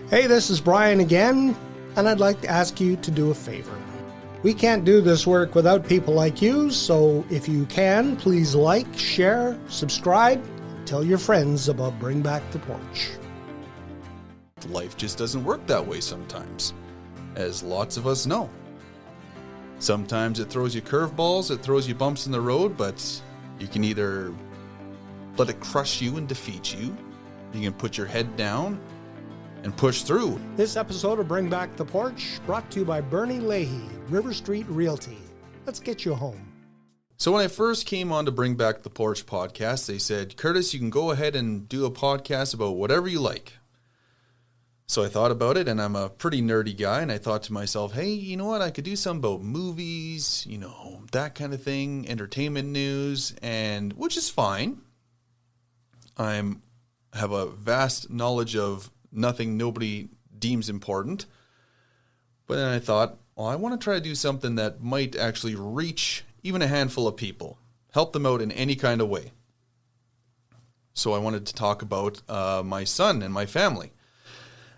Hey, this is Brian again, and I'd like to ask you to do a favor. We can't do this work without people like you, so if you can, please like, share, subscribe, tell your friends about Bring Back the Porch. Life just doesn't work that way sometimes, as lots of us know. Sometimes it throws you curveballs, it throws you bumps in the road, but you can either let it crush you and defeat you, you can put your head down and push through. This episode of Bring Back the Porch brought to you by Bernie Leahy, River Street Realty. Let's get you home. So when I first came on to Bring Back the Porch podcast, they said, Curtis, you can go ahead and do a podcast about whatever you like. So I thought about it, and I'm a pretty nerdy guy, and I thought to myself, hey, you know what? I could do something about movies, that kind of thing, entertainment news, and which is fine. I have a vast knowledge of nothing nobody deems important. But then I thought, well, I want to try to do something that might actually reach even a handful of people, help them out in any kind of way. So I wanted to talk about my son and my family.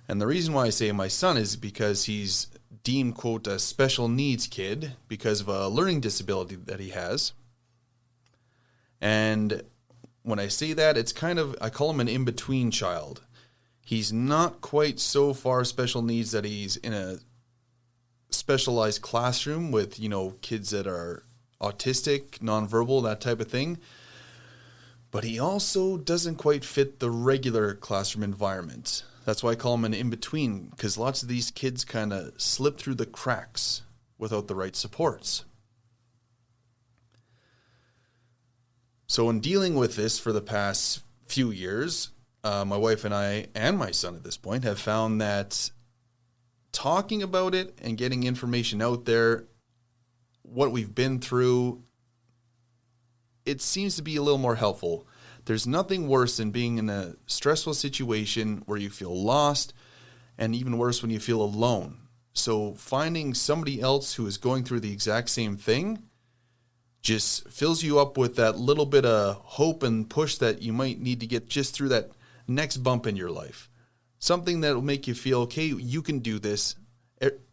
And the reason why I say my son is because he's deemed, quote, a special needs kid because of a learning disability that he has. And when I say that, it's I call him an in-between child. He's not quite so far special needs that he's in a specialized classroom with, kids that are autistic, nonverbal, that type of thing. But he also doesn't quite fit the regular classroom environment. That's why I call him an in-between, because lots of these kids kind of slip through the cracks without the right supports. So in dealing with this for the past few years, my wife and I, and my son at this point, have found that talking about it and getting information out there, what we've been through, it seems to be a little more helpful. There's nothing worse than being in a stressful situation where you feel lost, and even worse when you feel alone. So finding somebody else who is going through the exact same thing just fills you up with that little bit of hope and push that you might need to get just through that next bump in your life. Something that will make you feel, okay, you can do this.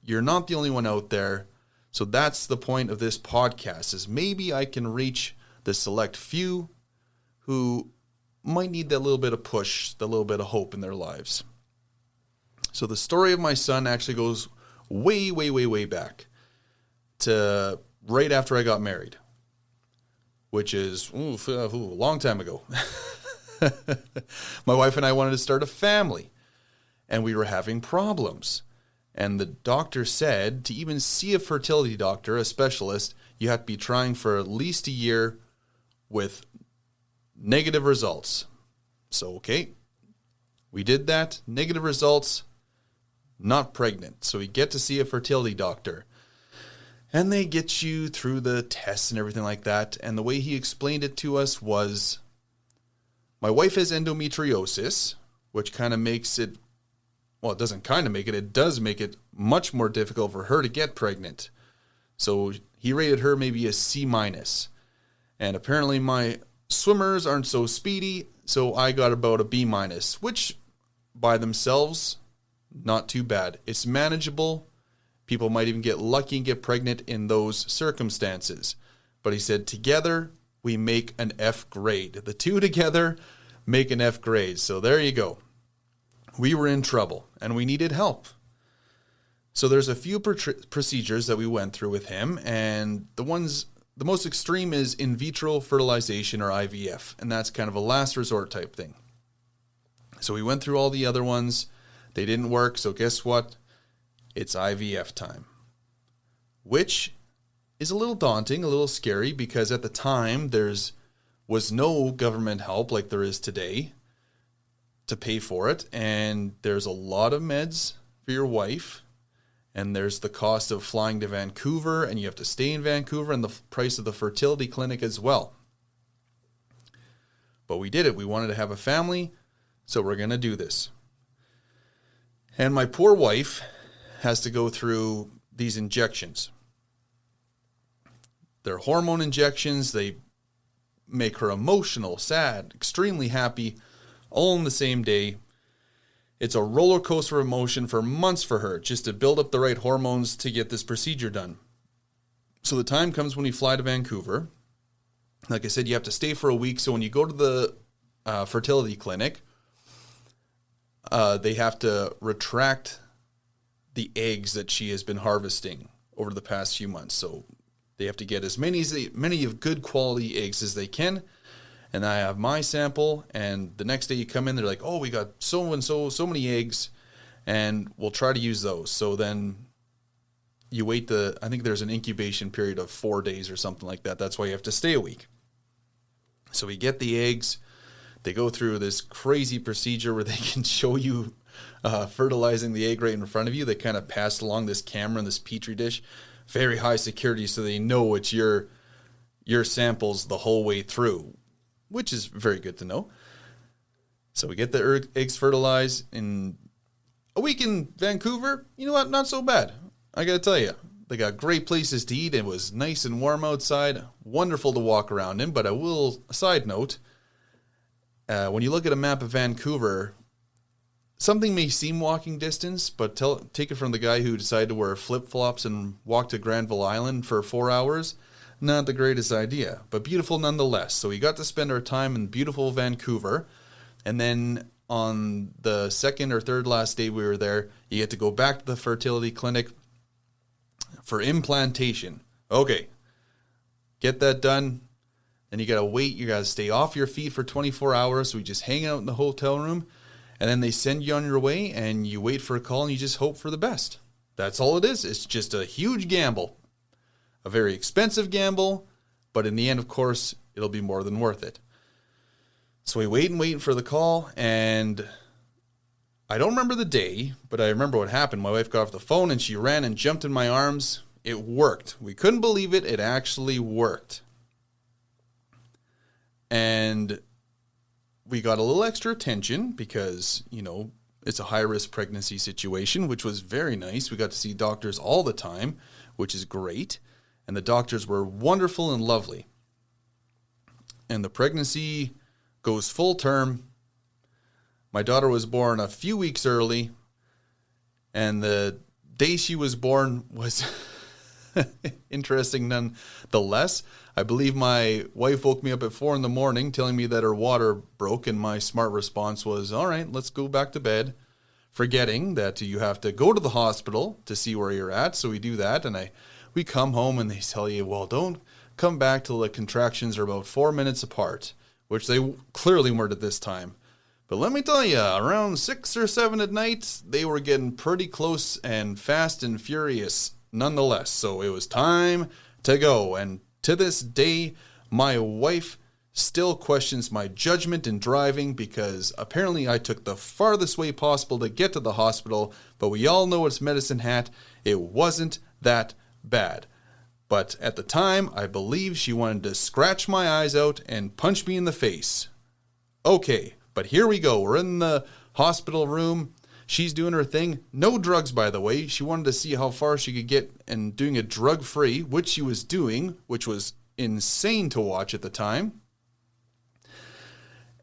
You're not the only one out there. So that's the point of this podcast, is maybe I can reach the select few who might need that little bit of push, that little bit of hope in their lives. So the story of my son actually goes way, way, way, way back to right after I got married, which is a long time ago. My wife and I wanted to start a family, and we were having problems. And the doctor said to even see a fertility doctor, a specialist, you have to be trying for at least a year with negative results. So, okay, we did that. Negative results, not pregnant. So we get to see a fertility doctor. And they get you through the tests and everything like that. And the way he explained it to us was, my wife has endometriosis, which kind of makes it, well, it doesn't kind of make it, it does make it much more difficult for her to get pregnant. So he rated her maybe a C-. And apparently my swimmers aren't so speedy, so I got about a B-, which by themselves, not too bad. It's manageable. People might even get lucky and get pregnant in those circumstances. But he said, together, we make an F grade. The two together make an F grade. So there you go. We were in trouble and we needed help. So there's a few procedures that we went through with him, and the most extreme is in vitro fertilization, or IVF, and that's kind of a last resort type thing. So we went through all the other ones. They didn't work, so guess what? It's IVF time, which is a little daunting, a little scary, because at the time was no government help like there is today to pay for it, and there's a lot of meds for your wife, and there's the cost of flying to Vancouver, and you have to stay in Vancouver, and the price of the fertility clinic as well. But we did it. We wanted to have a family, so we're going to do this. And my poor wife has to go through these injections. They're hormone injections. They make her emotional, sad, extremely happy, all in the same day. It's a roller coaster of emotion for months for her just to build up the right hormones to get this procedure done. So the time comes when you fly to Vancouver. Like I said, you have to stay for a week. So when you go to the fertility clinic, they have to retract the eggs that she has been harvesting over the past few months. So they have to get as many of good quality eggs as they can. And I have my sample, and the next day you come in, they're like, oh, we got so many eggs, and we'll try to use those. So then you wait I think there's an incubation period of 4 days or something like that. That's why you have to stay a week. So we get the eggs. They go through this crazy procedure where they can show you fertilizing the egg right in front of you. They kind of pass along this camera in this petri dish. Very high security, so they know it's your samples the whole way through, which is very good to know. So we get the eggs fertilized in a week in Vancouver. You know what? Not so bad. I got to tell you, they got great places to eat. It was nice and warm outside. Wonderful to walk around in. But I will, side note, when you look at a map of Vancouver, something may seem walking distance, but take it from the guy who decided to wear flip-flops and walk to Granville Island for 4 hours. Not the greatest idea, but beautiful nonetheless. So we got to spend our time in beautiful Vancouver. And then on the second or third last day we were there, you get to go back to the fertility clinic for implantation. Okay, get that done. Then you got to wait. You got to stay off your feet for 24 hours. So we just hang out in the hotel room. And then they send you on your way, and you wait for a call, and you just hope for the best. That's all it is. It's just a huge gamble. A very expensive gamble, but in the end, of course, it'll be more than worth it. So we wait for the call, and I don't remember the day, but I remember what happened. My wife got off the phone, and she ran and jumped in my arms. It worked. We couldn't believe it. It actually worked. And we got a little extra attention because, it's a high-risk pregnancy situation, which was very nice. We got to see doctors all the time, which is great. And the doctors were wonderful and lovely. And the pregnancy goes full term. My daughter was born a few weeks early. And the day she was born was interesting nonetheless. I believe my wife woke me up at 4 a.m. telling me that her water broke, and my smart response was, all right, let's go back to bed, forgetting that you have to go to the hospital to see where you're at. So we do that, and we come home, and they tell you, well, don't come back till the contractions are about 4 minutes apart, which they clearly weren't at this time. But let me tell you, around 6 or 7 at night, they were getting pretty close and fast and furious nonetheless. So it was time to go, and to this day, my wife still questions my judgment in driving because apparently I took the farthest way possible to get to the hospital, but we all know it's medicine hat. It wasn't that bad. But at the time, I believe she wanted to scratch my eyes out and punch me in the face. Okay, but here we go. We're in the hospital room. She's doing her thing. No drugs, by the way. She wanted to see how far she could get and doing it drug-free, which she was doing, which was insane to watch at the time.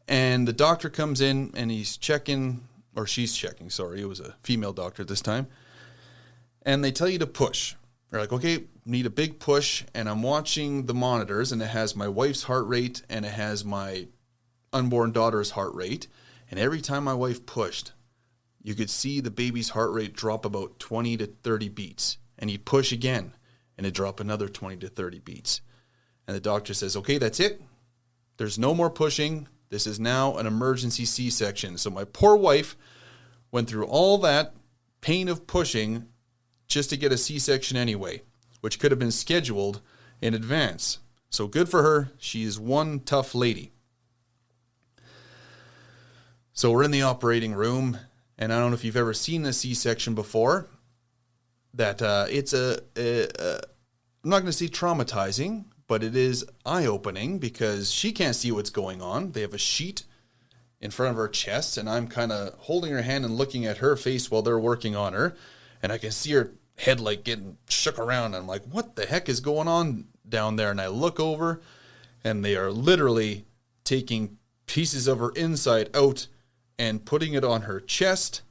And the doctor comes in, and he's checking, or she's checking, sorry. It was a female doctor this time. And they tell you to push. They're like, okay, need a big push. And I'm watching the monitors, and it has my wife's heart rate, and it has my unborn daughter's heart rate. And every time my wife pushed, you could see the baby's heart rate drop about 20 to 30 beats. And he'd push again, and it'd drop another 20 to 30 beats. And the doctor says, okay, that's it. There's no more pushing. This is now an emergency C-section. So my poor wife went through all that pain of pushing just to get a C-section anyway, which could have been scheduled in advance. So good for her. She is one tough lady. So we're in the operating room, and I don't know if you've ever seen a C-section before, that it's I'm not going to say traumatizing, but it is eye-opening because she can't see what's going on. They have a sheet in front of her chest, and I'm kind of holding her hand and looking at her face while they're working on her, and I can see her head like getting shook around. I'm like, what the heck is going on down there? And I look over, and they are literally taking pieces of her inside out and putting it on her chest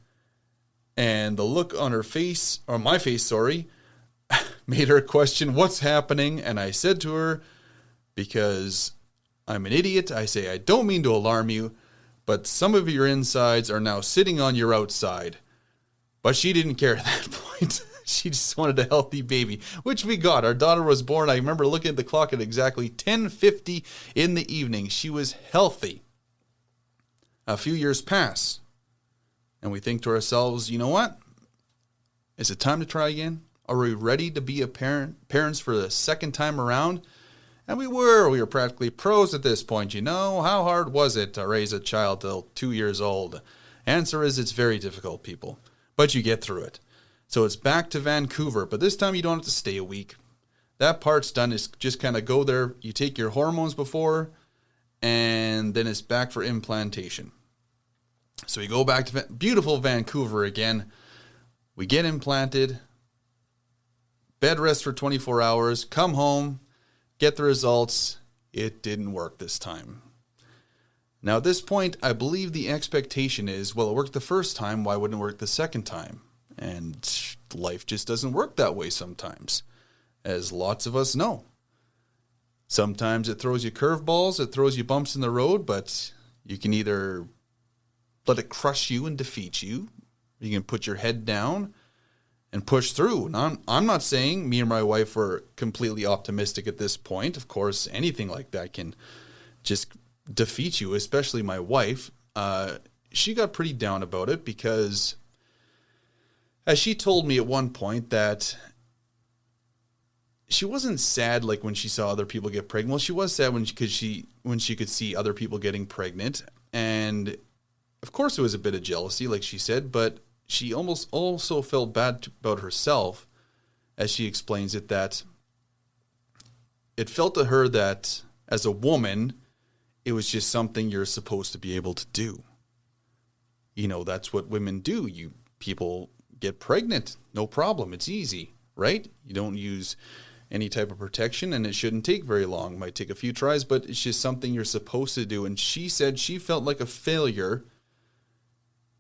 And the look on her face, or my face, sorry, made her question what's happening. And I said to her, because I'm an idiot, I say, I don't mean to alarm you, but some of your insides are now sitting on your outside. But she didn't care at that point. She just wanted a healthy baby, which we got. Our daughter was born. I remember looking at the clock at exactly 10:50 in the evening. She was healthy. A few years pass, and we think to ourselves, you know what? Is it time to try again? Are we ready to be parents for the second time around? And we were practically pros at this point. You know, how hard was it to raise a child till 2 years old? Answer is it's very difficult, people. But you get through it. So it's back to Vancouver, but this time you don't have to stay a week. That part's done. Is just kind of go there. You take your hormones before, and then it's back for implantation. So we go back to beautiful Vancouver again. We get implanted, bed rest for 24 hours, come home, get the results. It didn't work this time. Now at this point, I believe the expectation is, well, it worked the first time, why wouldn't it work the second time? And life just doesn't work that way sometimes, as lots of us know. Sometimes it throws you curveballs, it throws you bumps in the road, but you can either let it crush you and defeat you. You can put your head down and push through. And I'm not saying me and my wife were completely optimistic at this point. Of course, anything like that can just defeat you, especially my wife. She got pretty down about it because, as she told me at one point, that she wasn't sad like when she saw other people get pregnant. Well, she was sad when she could see other people getting pregnant. And of course, it was a bit of jealousy, like she said, but she almost also felt bad about herself, as she explains it, that it felt to her that as a woman, it was just something you're supposed to be able to do. You know, that's what women do. People get pregnant, no problem. It's easy, right? You don't use any type of protection, and it shouldn't take very long. It might take a few tries, but it's just something you're supposed to do. And she said she felt like a failure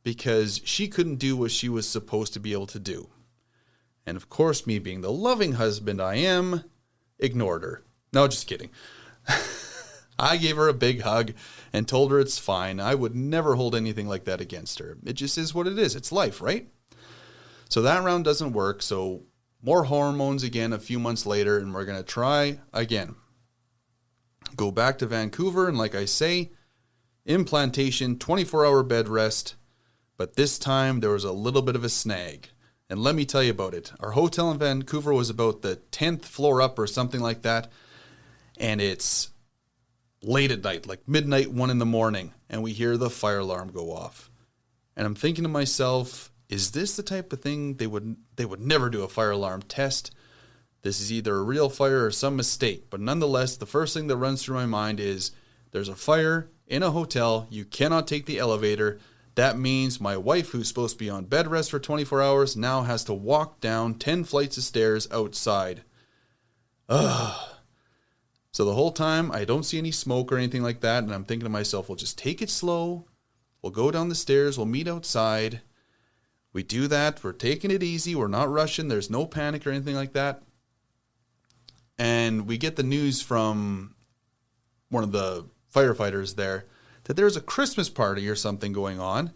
because she couldn't do what she was supposed to be able to do. And of course, me being the loving husband I am, ignored her. No, just kidding. I gave her a big hug and told her it's fine. I would never hold anything like that against her. It just is what it is. It's life, right? So that round doesn't work. So more hormones again a few months later, and we're going to try again. Go back to Vancouver, and like I say, implantation, 24-hour bed rest. But this time there was a little bit of a snag. And let me tell you about it. Our hotel in Vancouver was about the 10th floor up or something like that. And it's late at night, like midnight, 1 a.m, and we hear the fire alarm go off. And I'm thinking to myself, is this the type of thing they would never do a fire alarm test? This is either a real fire or some mistake. But nonetheless, the first thing that runs through my mind is there's a fire in a hotel. You cannot take the elevator. That means my wife, who's supposed to be on bed rest for 24 hours, now has to walk down 10 flights of stairs outside. Ugh. So the whole time, I don't see any smoke or anything like that, and I'm thinking to myself, we'll just take it slow. We'll go down the stairs. We'll meet outside. We do that. We're taking it easy. We're not rushing. There's no panic or anything like that. And we get the news from one of the firefighters there that there's a Christmas party or something going on,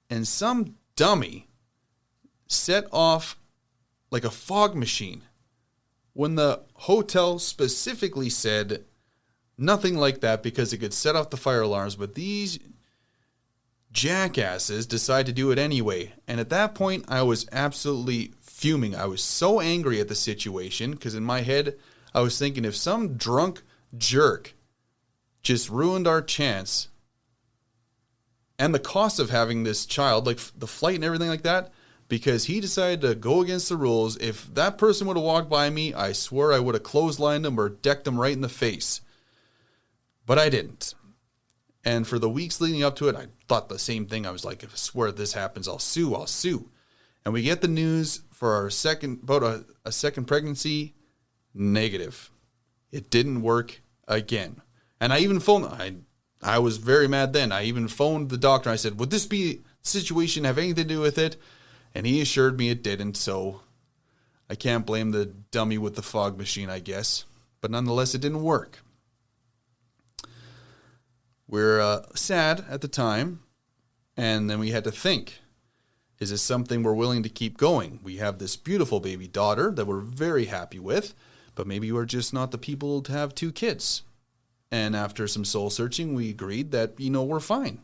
and some dummy set off like a fog machine when the hotel specifically said nothing like that because it could set off the fire alarms. But these jackasses decide to do it anyway. And at that point, I was absolutely fuming. I was so angry at the situation because in my head, I was thinking if some drunk jerk just ruined our chance and the cost of having this child, like the flight and everything like that, because he decided to go against the rules. If that person would have walked by me, I swear I would have clotheslined him or decked him right in the face. But I didn't. And for the weeks leading up to it, I thought the same thing. I was like, if I swear this happens, I'll sue. And we get the news for our second pregnancy, negative. It didn't work again. And I even phoned, I was very mad then. I even phoned the doctor. I said, would this situation have anything to do with it? And he assured me it didn't, so I can't blame the dummy with the fog machine, I guess. But nonetheless, it didn't work. We're sad at the time, and then we had to think, is this something we're willing to keep going? We have this beautiful baby daughter that we're very happy with, but maybe we're just not the people to have 2 kids. And after some soul searching, we agreed that, we're fine.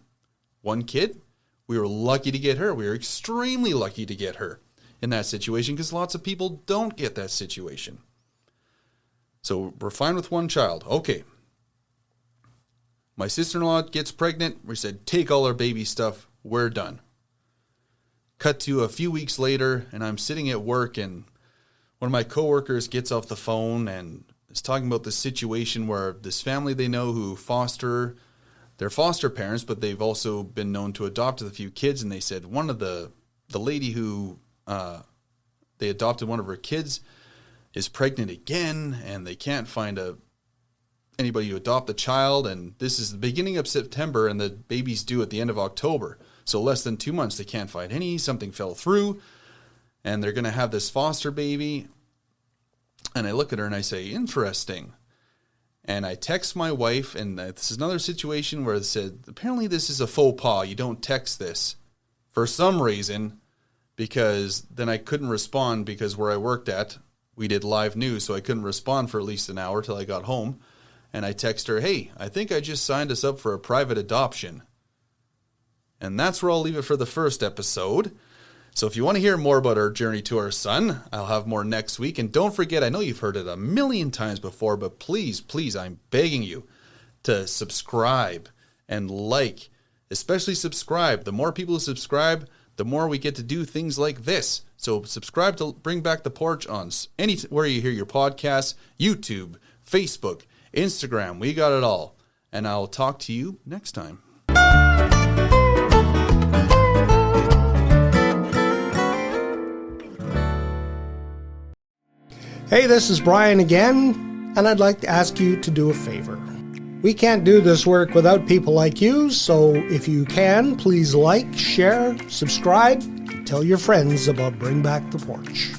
1 kid, we were lucky to get her. We were extremely lucky to get her in that situation because lots of people don't get that situation. So we're fine with 1 child. Okay. My sister-in-law gets pregnant. We said, take all our baby stuff. We're done. Cut to a few weeks later, and I'm sitting at work, and one of my coworkers gets off the phone and is talking about this situation where this family they know who they're foster parents, but they've also been known to adopt a few kids, and they said one of the lady who they adopted one of her kids is pregnant again, and they can't find anybody to adopt the child, and this is the beginning of September, and the baby's due at the end of October. So less than 2 months, they can't find any. Something fell through, and they're going to have this foster baby. And I look at her and I say, interesting. And I text my wife, and this is another situation where it said, apparently this is a faux pas. You don't text this for some reason, because then I couldn't respond because where I worked at, we did live news, so I couldn't respond for at least an hour till I got home. And I text her, hey, I think I just signed us up for a private adoption. And that's where I'll leave it for the first episode. So if you want to hear more about our journey to our son, I'll have more next week. And don't forget, I know you've heard it a million times before, but please, please, I'm begging you to subscribe and like, especially subscribe. The more people who subscribe, the more we get to do things like this. So subscribe to Bring Back the Porch on anywhere you hear your podcasts, YouTube, Facebook, Instagram. We got it all. And I'll talk to you next time. Hey, this is Brian again, and I'd like to ask you to do a favor. We can't do this work without people like you, so if you can, please like, share, subscribe, and tell your friends about Bring Back the Porch.